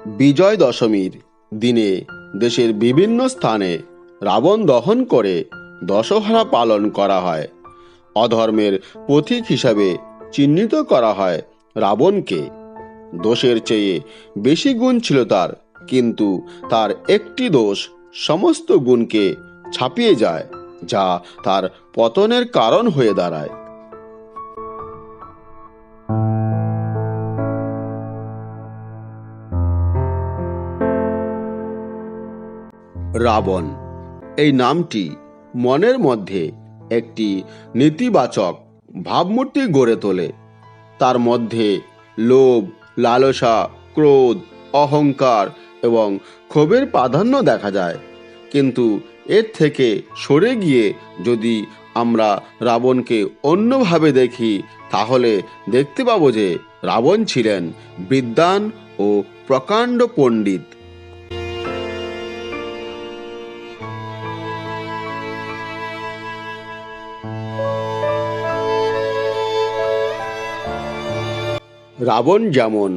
বিজয় দশমীর দিনে দেশের বিভিন্ন স্থানে রাবণ দহন করে দশহরা পালন করা হয়। অধর্মের প্রতীক হিসাবে চিহ্নিত করা হয় রাবণকে। দোষের চেয়ে বেশি গুণ ছিল তার, কিন্তু তার একটি দোষ সমস্ত গুণকে ছাপিয়ে যায়, যা তার পতনের কারণ হয়ে দাঁড়ায়। রাবণ এই নামটি মনের মধ্যে একটি নেতিবাচক ভাবমূর্তি গড়ে তোলে। তার মধ্যে লোভ, লালসা, ক্রোধ, অহংকার এবং ক্ষোভের প্রাধান্য দেখা যায়। কিন্তু এর থেকে সরে গিয়ে যদি আমরা রাবণকে অন্যভাবে দেখি, তাহলে দেখতে পাবো যে রাবণ ছিলেন বিদ্বান ও প্রকাণ্ড পণ্ডিত। রাবণ যেমন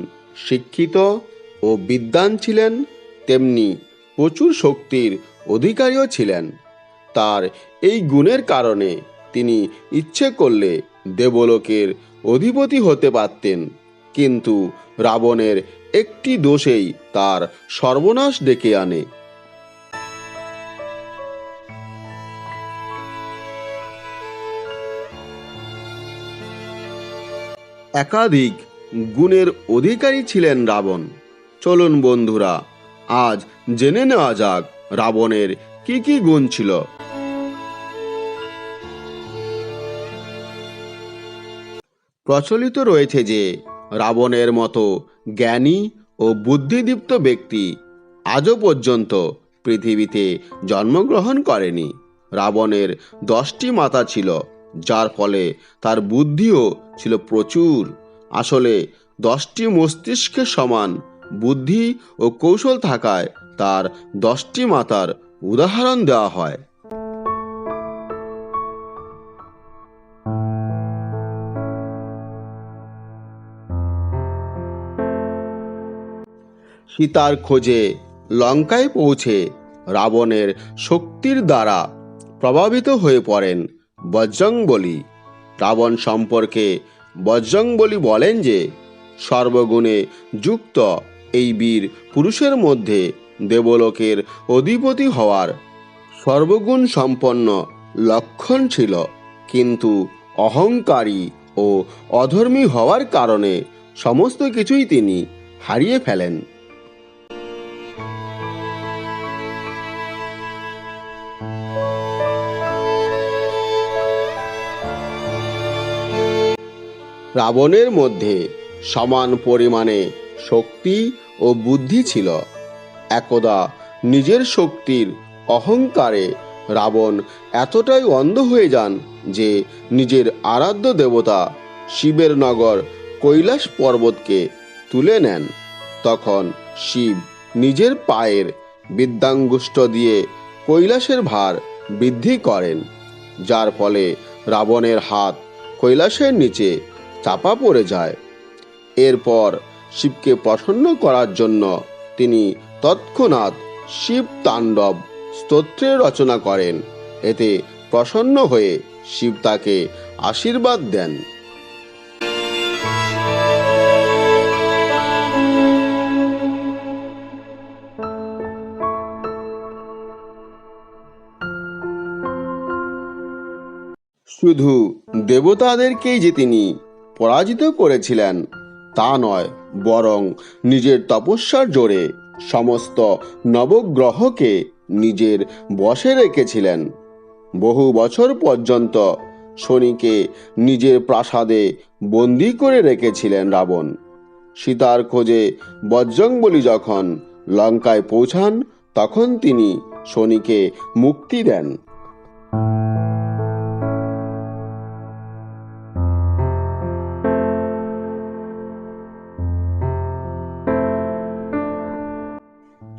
শিক্ষিত ও বিদ্বান ছিলেন, তেমনি প্রচুর শক্তির অধিকারীও ছিলেন। তার এই গুণের কারণে তিনি ইচ্ছে করলে দেবলোকের অধিপতি হতে পারতেন, কিন্তু রাবণের একটি দোষেই তার সর্বনাশ ডেকে আনে। একাধিক গুণের অধিকারী ছিলেন রাবণ। চলুন বন্ধুরা, আজ জেনে নেওয়া যাক রাবণের কি কি গুণ ছিল। প্রচলিত রয়েছে যে রাবণের মতো জ্ঞানী ও বুদ্ধিদীপ্ত ব্যক্তি আজও পর্যন্ত পৃথিবীতে জন্মগ্রহণ করেনি। রাবণের 10টি মাথা ছিল, যার ফলে তার বুদ্ধিও ছিল প্রচুর। আসলে 10টি মস্তিষ্কের সমান বুদ্ধি ও কৌশল থাকায় তার 10টি মাথার উদাহরণ দেওয়া হয়। সীতার খোঁজে লঙ্কায় পৌঁছে রাবণের শক্তির দ্বারা প্রভাবিত হয়ে পড়েন বজরংবলী। রাবণ সম্পর্কে বজরংবলী বলেন যে, সর্বগুণে যুক্ত এই বীর পুরুষের মধ্যে দেবলোকের অধিপতি হওয়ার সর্বগুণ সম্পন্ন লক্ষণ ছিল, কিন্তু অহংকারী ও অধর্মী হওয়ার কারণে সমস্ত কিছুই তিনি হারিয়ে ফেলেন। রাবণের মধ্যে সমান পরিমাণে শক্তি ও বুদ্ধি ছিল। একদা নিজের শক্তির অহংকারে রাবণ এতটাই অন্ধ হয়ে যান যে নিজের আরাধ্য দেবতা শিবের নগর কৈলাস পর্বতকে তুলে নেন। তখন শিব নিজের পায়ের বিদ্যাঙ্গুষ্ঠ দিয়ে কৈলাসের ভার বৃদ্ধি করেন, যার ফলে রাবণের হাত কৈলাসের নিচে চাপা পড়ে যায়। এরপর শিবকে প্রসন্ন করার জন্য তিনি তৎক্ষণাৎ শিব তাণ্ডব স্তোত্রের রচনা করেন। এতে প্রসন্ন হয়ে শিব তাকে আশীর্বাদ দেন। শুধু দেবতাদেরকেই যে তিনি পরাজিত করেছিলেন তা নয়, বরং নিজের তপস্যার জোরে সমস্ত নবগ্রহকে নিজের বশে রেখেছিলেন। বহু বছর পর্যন্ত শনিকে নিজের প্রাসাদে বন্দী করে রেখেছিলেন রাবণ। সীতার খোঁজে বজরংবলী যখন লঙ্কায় পৌঁছান, তখন তিনি শনিকে মুক্তি দেন।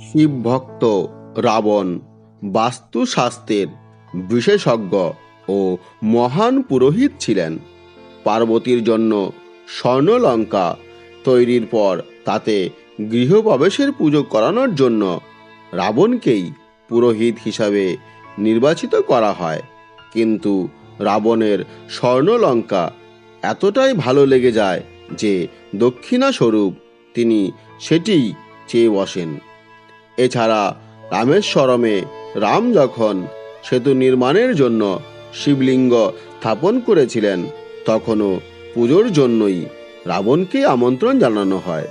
শিব ভক্ত রাবণ বাস্তুশাস্ত্রের বিশেষজ্ঞ ও মহান পুরোহিত ছিলেন। পার্বতীর জন্য স্বর্ণলঙ্কা তৈরির পর তাতে গৃহপ্রবেশের পুজো করানোর জন্য রাবণকেই পুরোহিত হিসাবে নির্বাচিত করা হয়। কিন্তু রাবণের স্বর্ণলঙ্কা এতটাই ভালো লেগে যায় যে দক্ষিণা স্বরূপ তিনি সেটিই চেয়ে বসেন। এছাড়া রামেশ্বরমে রাম যখন সেতু নির্মাণের জন্য শিবলিঙ্গ স্থাপন করেছিলেন, তখনও পুজোর জন্যই রাবণকে আমন্ত্রণ জানানো হয়।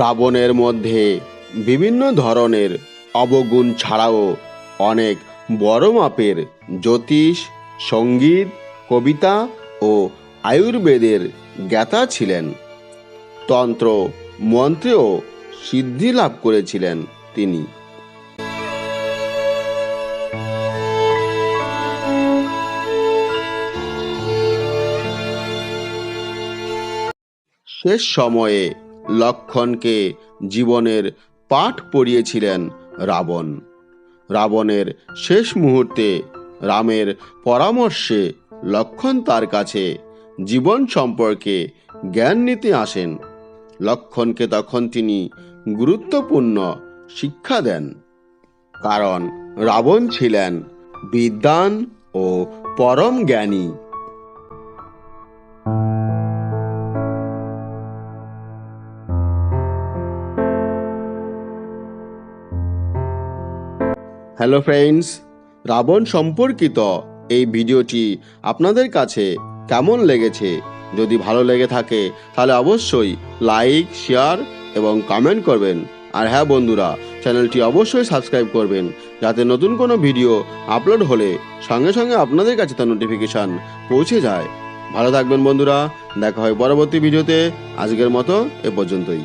রাবণের মধ্যে বিভিন্ন ধরনের অবগুণ ছাড়াও অনেক বড় মাপের জ্যোতিষ, সঙ্গীত, কবিতা ও আয়ুর্বেদের জ্ঞাতা ছিলেন। তন্ত্র মন্ত্রেও সিদ্ধি লাভ করেছিলেন তিনি। শেষ সময়ে লক্ষ্মণকে জীবনের পাঠ পড়িয়েছিলেন রাবণ। রাবণের শেষ মুহূর্তে রামের পরামর্শে লক্ষ্মণ তার কাছে জীবন সম্পর্কে জ্ঞান নিতে আসেন। লক্ষ্মণকে তখন তিনি গুরুত্বপূর্ণ শিক্ষা দেন, কারণ রাবণ ছিলেন বিদ্বান ও পরম জ্ঞানী। হ্যালো ফ্রেন্ডস, রাবণ সম্পর্কিত এই ভিডিওটি আপনাদের কাছে কেমন লেগেছে? যদি ভালো লেগে থাকে তাহলে অবশ্যই লাইক, শেয়ার এবং কমেন্ট করবেন। আর হ্যাঁ বন্ধুরা, চ্যানেলটি অবশ্যই সাবস্ক্রাইব করবেন, যাতে নতুন কোনো ভিডিও আপলোড হলে সঙ্গে সঙ্গে আপনাদের কাছে তার নোটিফিকেশান পৌঁছে যায়। ভালো থাকবেন বন্ধুরা, দেখা হয় পরবর্তী ভিডিওতে। আজকের মতো এ পর্যন্তই।